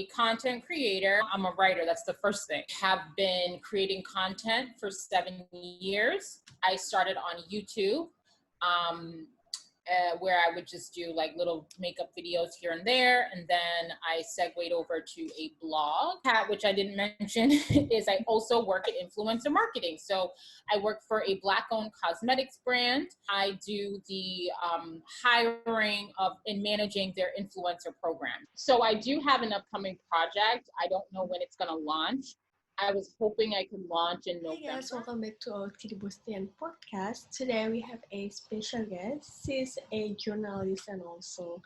a content creator. I'm a writer. That's the first thing. Have been creating content for 7 years. I started on YouTube. Where I would just do like little makeup videos here and there. And then I segued over to a blog, which I didn't mention, is I also work at influencer marketing. So I work for a Black-owned cosmetics brand. I do the hiring of and managing their influencer program. So I do have an upcoming project. I don't know when it's going to launch. I was hoping I could launch in November. Hey guys, welcome back to our OOTDBOSTONIAN podcast. Today we have a special guest. She's a journalist and also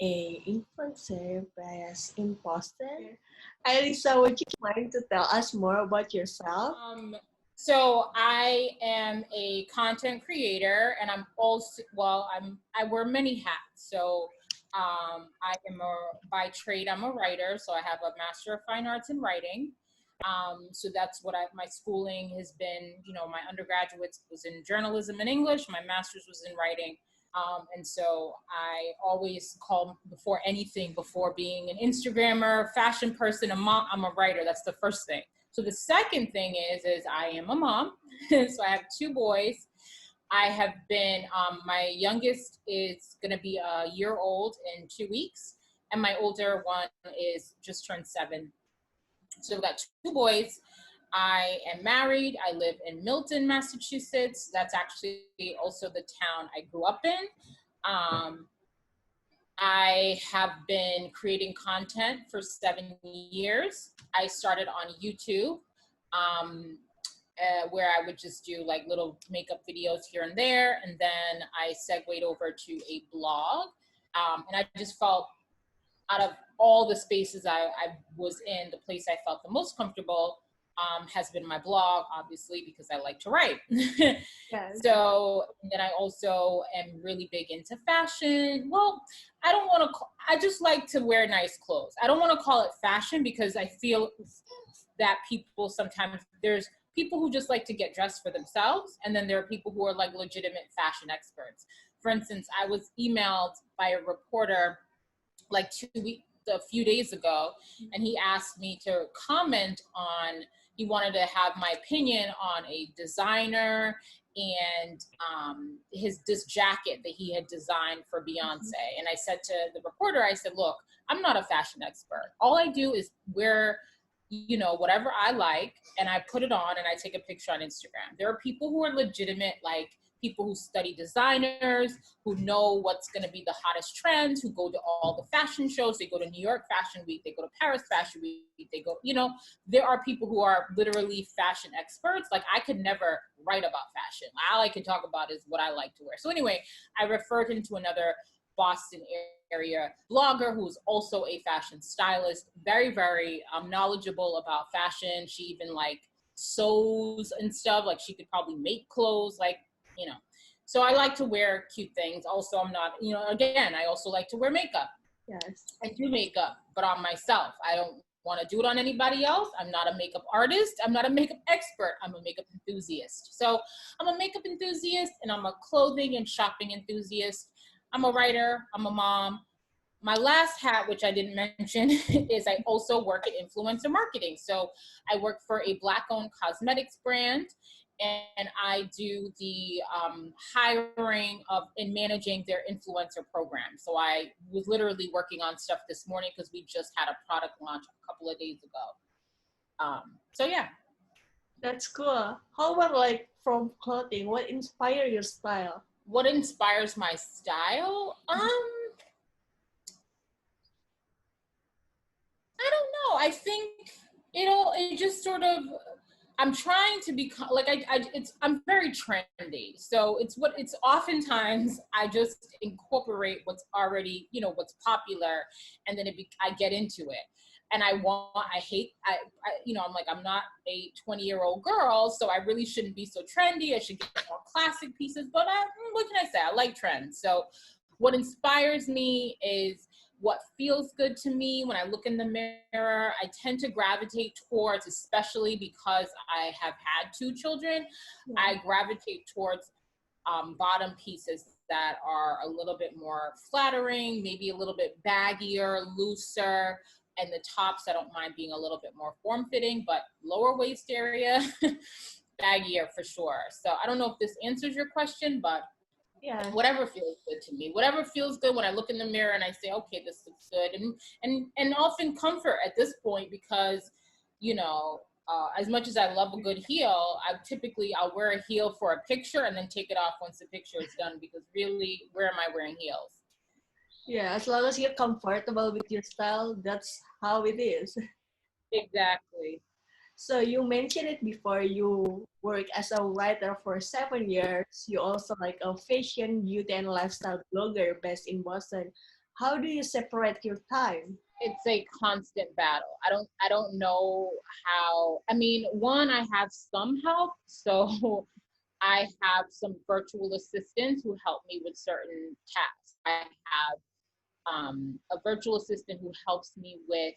a influencer based in Boston. Hi Lisa, would you mind to tell us more about yourself? So I am a content creator, and I'm also, I wear many hats. So I am by trade, I'm a writer. So I have a Master of Fine Arts in Writing. So that's what my schooling has been. You know, my undergraduate was in journalism and English. My master's was in writing. And so I always call before anything, before being an Instagrammer, fashion person, a mom, I'm a writer. That's the first thing. So the second thing is I am a mom. So I have 2 boys. I have been, my youngest is going to be a year old in 2 weeks. And my older one is just turned 7. So we've got 2 boys. I am married. I live in Milton, Massachusetts. That's actually also the town I grew up in. I have been creating content for 7 years. I started on YouTube, where I would just do like little makeup videos here and there. And then I segued over to a blog. And I just felt, out of all the spaces I was in, the place I felt the most comfortable has been my blog, obviously, because I like to write. Yes. So then I also am really big into fashion. Well, I just like to wear nice clothes. I don't want to call it fashion because I feel that people sometimes, there's people who just like to get dressed for themselves. And then there are people who are like legitimate fashion experts. For instance, I was emailed by a reporter like a few days ago, and he asked me to comment on, he wanted to have my opinion on a designer and this jacket that he had designed for Beyonce. And I said to the reporter, I said, look, I'm not a fashion expert. All I do is wear, you know, whatever I like, and I put it on and I take a picture on Instagram. There are people who are legitimate, like people who study designers, who know what's going to be the hottest trends, who go to all the fashion shows. They go to New York Fashion Week, they go to Paris Fashion Week, they go, you know, there are people who are literally fashion experts. Like, I could never write about fashion. All I can talk about is what I like to wear. So anyway, I referred him to another Boston area blogger who's also a fashion stylist, very, very knowledgeable about fashion. She even like sews and stuff. Like, she could probably make clothes, like, you know. So I like to wear cute things. Also, I'm not, you know, again, I also like to wear makeup. Yes. I do makeup, but on myself. I don't want to do it on anybody else. I'm not a makeup artist. I'm not a makeup expert. I'm a makeup enthusiast. So I'm a makeup enthusiast, and I'm a clothing and shopping enthusiast. I'm a writer. I'm a mom. My last hat, which I didn't mention, is I also work at influencer marketing. So I work for a Black-owned cosmetics brand, and I do the hiring of and managing their influencer program. So I was literally working on stuff this morning because we just had a product launch a couple of days ago. So yeah. That's cool. How about like from clothing? What inspired your style? What inspires my style? I don't know. I think it just sort of, I'm trying to become like, I'm very trendy. So it's oftentimes I just incorporate what's already, you know, what's popular, and then I get into it. And I'm not a 20-year-old girl, so I really shouldn't be so trendy. I should get more classic pieces, but what can I say? I like trends. So what inspires me is what feels good to me when I look in the mirror. I tend to gravitate towards, especially because I have had 2 children, I gravitate towards bottom pieces that are a little bit more flattering, maybe a little bit baggier, looser, And the tops, I don't mind being a little bit more form-fitting, but lower waist area, baggier for sure. So I don't know if this answers your question, but Yeah. whatever feels good to me, whatever feels good when I look in the mirror and I say, okay, this looks good. And often comfort at this point, because, you know, as much as I love a good heel, I'll wear a heel for a picture and then take it off once the picture is done, because really, where am I wearing heels? Yeah, as long as you're comfortable with your style, that's how it is. Exactly. So you mentioned it before, you work as a writer for 7 years. You also like a fashion, beauty, and lifestyle blogger based in Boston. How do you separate your time? It's a constant battle. I don't know how. I mean, one, I have some help. So I have some virtual assistants who help me with certain tasks. I have a virtual assistant who helps me with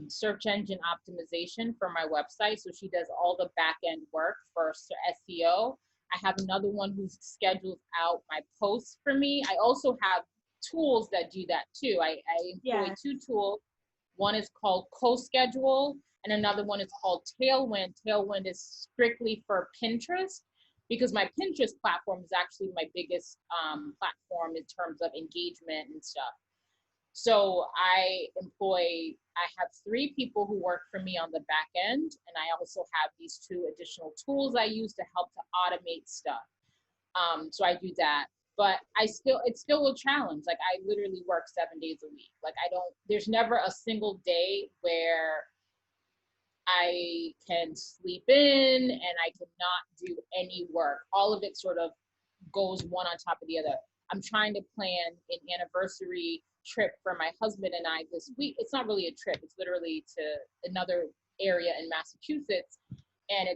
search engine optimization for my website. So she does all the back end work for SEO. I have another one who schedules out my posts for me. I also have tools that do that too. I employ Yeah, two tools. One is called CoSchedule, and another one is called Tailwind. Tailwind is strictly for Pinterest, because my Pinterest platform is actually my biggest platform in terms of engagement and stuff. So I have three people who work for me on the back end, and I also have these two additional tools I use to help to automate stuff. So I do that, but it's still a challenge. Like, I literally work 7 days a week. Like, there's never a single day where I can sleep in and I cannot do any work. All of it sort of goes one on top of the other. I'm trying to plan an anniversary trip for my husband and I this week. It's not really a trip, it's literally to another area in Massachusetts. And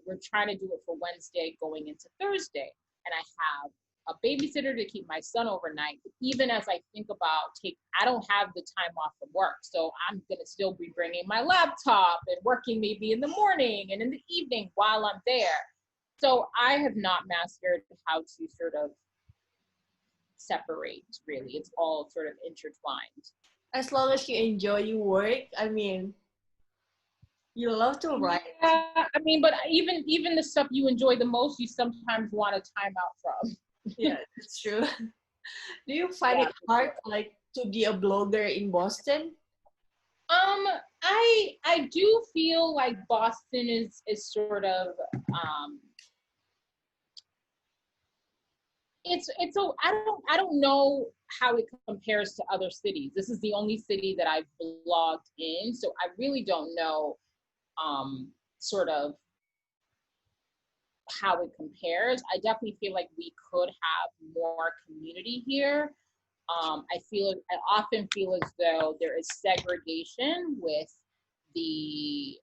we're trying to do it for Wednesday going into Thursday. And I have a babysitter to keep my son overnight. Even as I think about I don't have the time off from work. So I'm going to still be bringing my laptop and working maybe in the morning and in the evening while I'm there. So I have not mastered how to sort of separate, really. It's all sort of intertwined. as long as you enjoy your work, I mean, you love to write. Yeah, I mean, but even the stuff you enjoy the most, you sometimes want a timeout from. Yeah, that's true. Do you find Yeah, it for hard sure. like to be a blogger in Boston? Um, I do feel like Boston is sort of um it's a I don't know how it compares to other cities. This is the only city that I've blogged in, so I really don't know sort of how it compares. I definitely feel like we could have more community here. I often feel as though there is segregation with the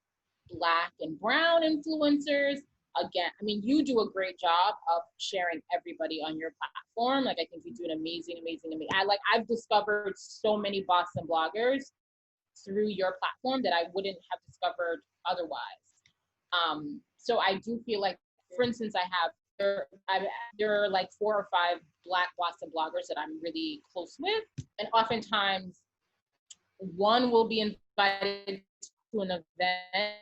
Black and brown influencers. Again, I mean, you do a great job of sharing everybody on your platform. Like, I think you do an amazing. I've discovered so many Boston bloggers through your platform that I wouldn't have discovered otherwise. So I do feel like, for instance, there are like 4 or 5 Black Boston bloggers that I'm really close with, and oftentimes one will be invited to an event,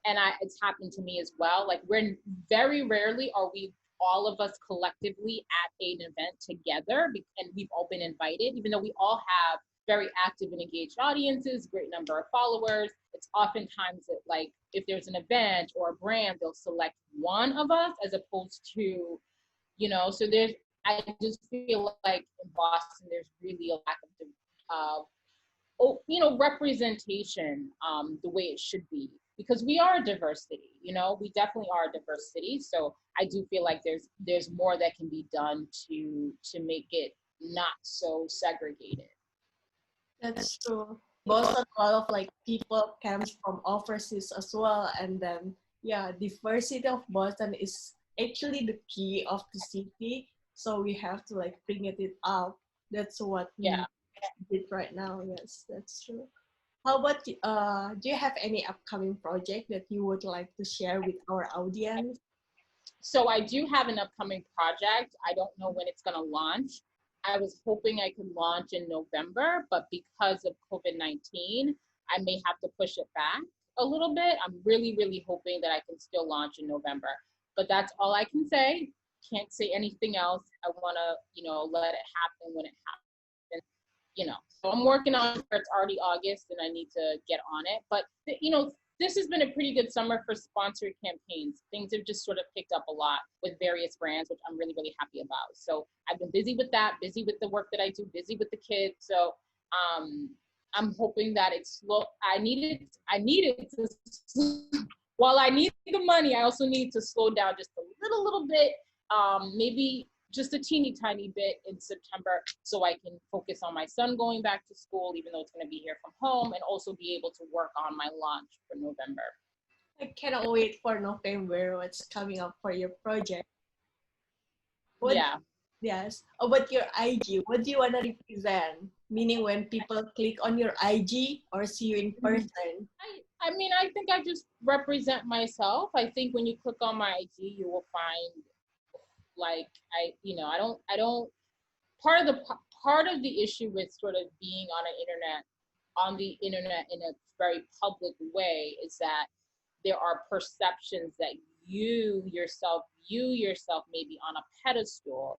and it's happened to me as well. Like, we're very rarely are we all of us collectively at an event together, and we've all been invited, even though we all have very active and engaged audiences, great number of followers. It's oftentimes that, like, if there's an event or a brand, they'll select one of us as opposed to, so I just feel like in Boston, there's really a lack of representation the way it should be, because we are a diverse city. We definitely are a diverse city. So I do feel like there's more that can be done to make it not so segregated. That's true. Boston, a lot of like people comes from overseas as well, and then yeah, diversity of Boston is actually the key of the city. So we have to like bring it up. That's what Yeah. we did right now. Yes, that's true. How about do you have any upcoming project that you would like to share with our audience? So I do have an upcoming project. I don't know when it's going to launch. I was hoping I could launch in November, but because of COVID-19, I may have to push it back a little bit. I'm really, really hoping that I can still launch in November, but that's all I can say. Can't say anything else. I want to, let it happen when it happens, So I'm working on it. It's already August and I need to get on it. But, this has been a pretty good summer for sponsored campaigns. Things have just sort of picked up a lot with various brands, which I'm really, really happy about. So I've been busy with that, busy with the work that I do, busy with the kids. So I'm hoping that it's slow. I needed to, while I need the money, I also need to slow down just a little bit, maybe just a teeny tiny bit in September so I can focus on my son going back to school, even though it's going to be here from home, and also be able to work on my launch for November. I cannot wait for November. What's coming up for your project? Yeah. Yes. About your IG, what do you want to represent? Meaning when people click on your IG or see you in person? I mean, I think I just represent myself. I think when you click on my IG, you will find like I don't part of the issue with sort of being on the internet in a very public way is that there are perceptions that you yourself maybe on a pedestal,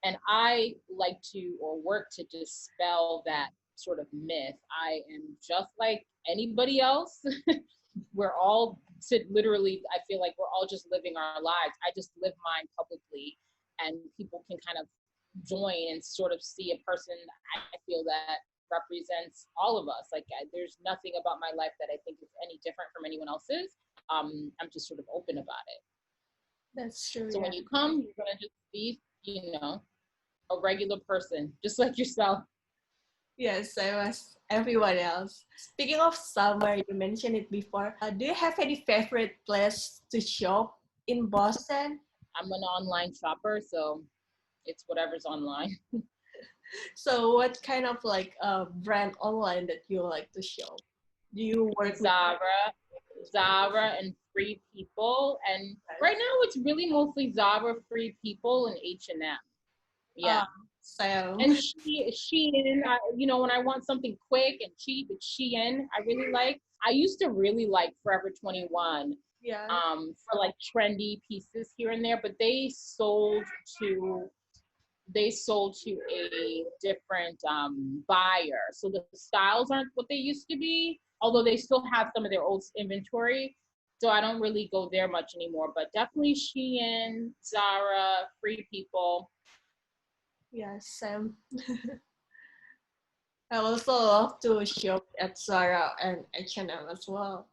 and I like to or work to dispel that sort of myth. I am just like anybody else. We're all literally, I feel like we're all just living our lives. I just live mine publicly, and people can kind of join and sort of see a person I feel that represents all of us. Like there's nothing about my life that I think is any different from anyone else's. I'm just sort of open about it. That's true. So when you come, you're gonna just be, a regular person, just like yourself. Yes, I was everyone else. Speaking of summer, you mentioned it before. Do you have any favorite place to shop in Boston? I'm an online shopper, so it's whatever's online. So what kind of like brand online that you like to shop? Do you work with Zara and Free People, and right now it's really mostly Zara, Free People, and H&M. Yeah. So And Shein, when I want something quick and cheap, it's Shein. I really like. I used to really like Forever 21. Yeah. For like trendy pieces here and there, but they sold to a different buyer. So the styles aren't what they used to be, although they still have some of their old inventory. So I don't really go there much anymore, but definitely Shein, Zara, Free People. Yes, I also love to shop at Zara and H&M as well.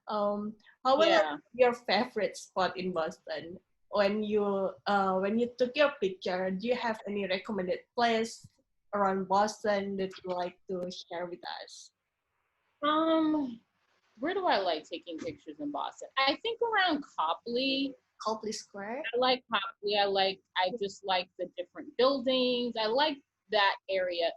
How about Yeah. your favorite spot in Boston? When you took your picture, do you have any recommended place around Boston that you like to share with us? Where do I like taking pictures in Boston? I think around Copley. Copley Square. I like Copley. I just like the different buildings. I like that area.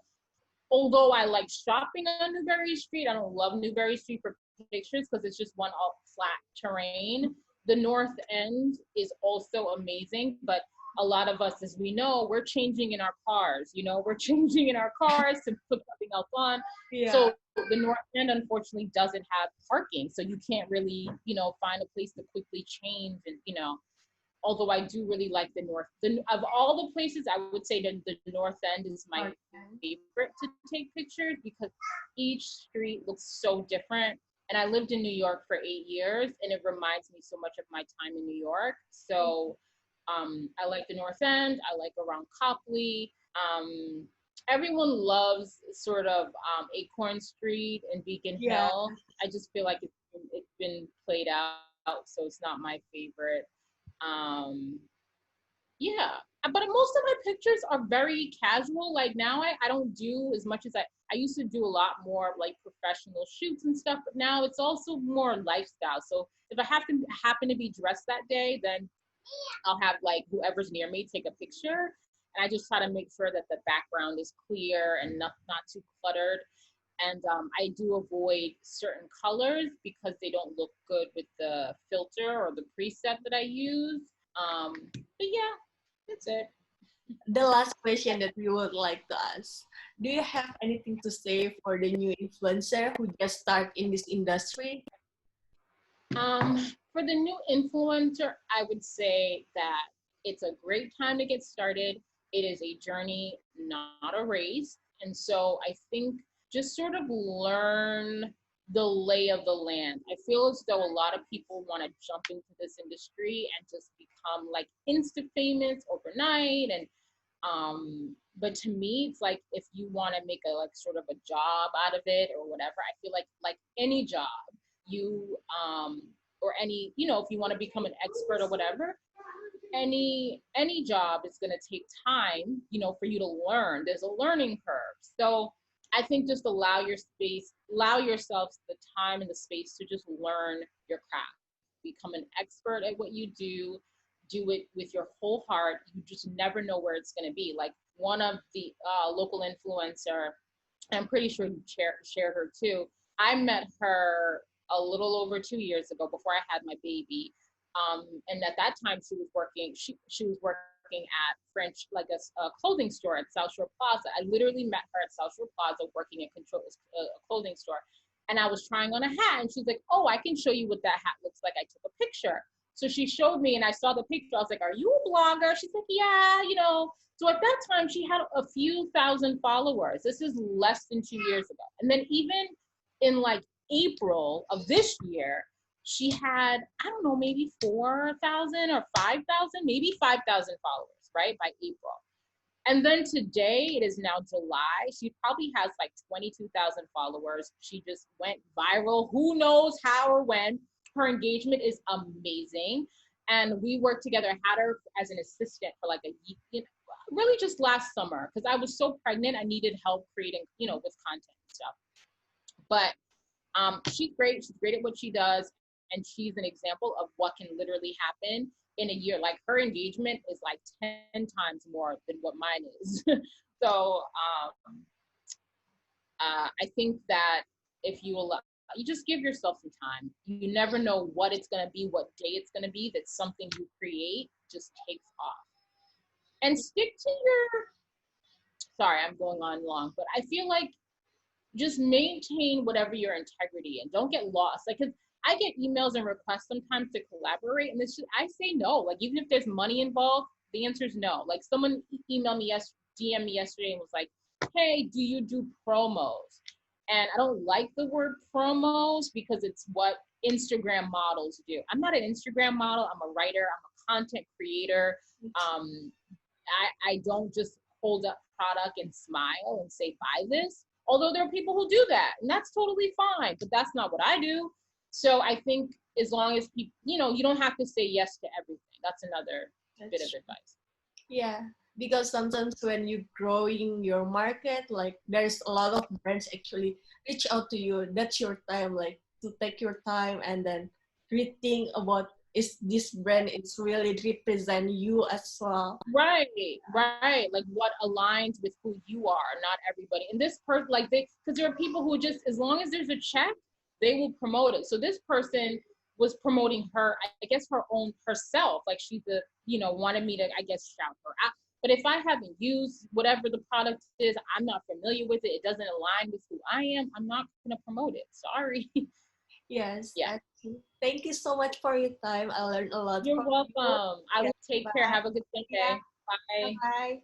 Although I like shopping on Newberry Street, I don't love Newberry Street for pictures because it's just one all flat terrain. The North End is also amazing, but a lot of us, as we know, we're changing in our cars. We're changing in our cars to put something else on. Yeah. So the North End, unfortunately, doesn't have parking. So you can't really, find a place to quickly change and, although I do really like of all the places, I would say that the North End is my favorite to take pictures because each street looks so different. And I lived in New York for 8 years, and it reminds me so much of my time in New York. So I like the North End. I like around Copley. Everyone loves sort of Acorn Street and Beacon Hill. I just feel like it's been played out, so it's not my favorite. Yeah, but most of my pictures are very casual. Like now I don't do as much as I used to do a lot more like professional shoots and stuff, but now it's also more lifestyle. So if I happen to be dressed that day, then I'll have like whoever's near me take a picture, and I just try to make sure that the background is clear and not too cluttered. And I do avoid certain colors because they don't look good with the filter or the preset that I use. But yeah, that's it. the last question that we would like to ask. Do you have anything to say for the new influencer who just start in this industry? Um, for the new influencer, I would say that it's a great time to get started. It is a journey, not a race. And so I think just sort of learn the lay of the land. I feel as though a lot of people want to jump into this industry and just become like insta famous overnight. And but to me, it's like if you want to make a like sort of a job out of it or whatever, I feel like any job, you or any, you know, if you want to become an expert or whatever, any job is going to take time, you know, for you to learn. There's a learning curve. So I think just allow yourself the time and the space to just learn your craft, become an expert at what you do it with your whole heart. You just never know where it's going to be. Like one of the local influencer, I'm pretty sure you share her too. I met her a little over 2 years ago before I had my baby. And at that time she was working, she was working at French, like a clothing store at South Shore Plaza. I literally met her at South Shore Plaza working at a clothing store. And I was trying on a hat and she's like, oh, I can show you what that hat looks like. I took a picture. So she showed me and I saw the picture. I was like, are you a blogger? She's like, yeah, you know. So at that time, she had a few thousand followers. This is less than 2 years ago. And then even in like April of this year, she had, I don't know, maybe 4,000 or 5,000, maybe 5,000 followers, right? By April. And then today, it is now July. She probably has like 22,000 followers. She just went viral. Who knows how or when? Her engagement is amazing. And we worked together, had her as an assistant for like a year, you know, really just last summer, because I was so pregnant. I needed help creating, you know, with content and stuff. But she's great. She's great at what she does. And she's an example of what can literally happen in a year. Like her engagement is like 10 times more than what mine is. So I think that if you allow, you just give yourself some time. You never know what it's going to be, what day it's going to be, that something you create just takes off. And stick to your, sorry, I'm going on long, but I feel like just maintain whatever your integrity and don't get lost. Like, cause I get emails and requests sometimes to collaborate, and it's just, I say no. Like, even if there's money involved, the answer is no. Like, someone emailed me DM me yesterday and was like, "Hey, do you do promos?" And I don't like the word promos because it's what Instagram models do. I'm not an Instagram model. I'm a writer. I'm a content creator. I don't just hold up product and smile and say buy this. Although there are people who do that, and that's totally fine, but that's not what I do. So I think as long as people, you know, you don't have to say yes to everything. That's another bit of advice. Yeah, because sometimes when you growing your market, like there's a lot of brands actually reach out to you. That's your time, like to take your time and then rethink about is this brand is really represent you as well. Right, right. Like what aligns with who you are, not everybody. And this person, like they, because there are people who just, as long as there's a check, they will promote it. So this person was promoting her, I guess her own herself. Like she's a, you know, wanted me to, I guess, shout her out. But if I haven't used whatever the product is, I'm not familiar with it, it doesn't align with who I am, I'm not gonna promote it. Sorry. Yes, Yeah. thank you so much for your time. I learned a lot You're from you. welcome. I Yeah, will take care. bye. Have a good Yeah, Sunday. Bye. bye.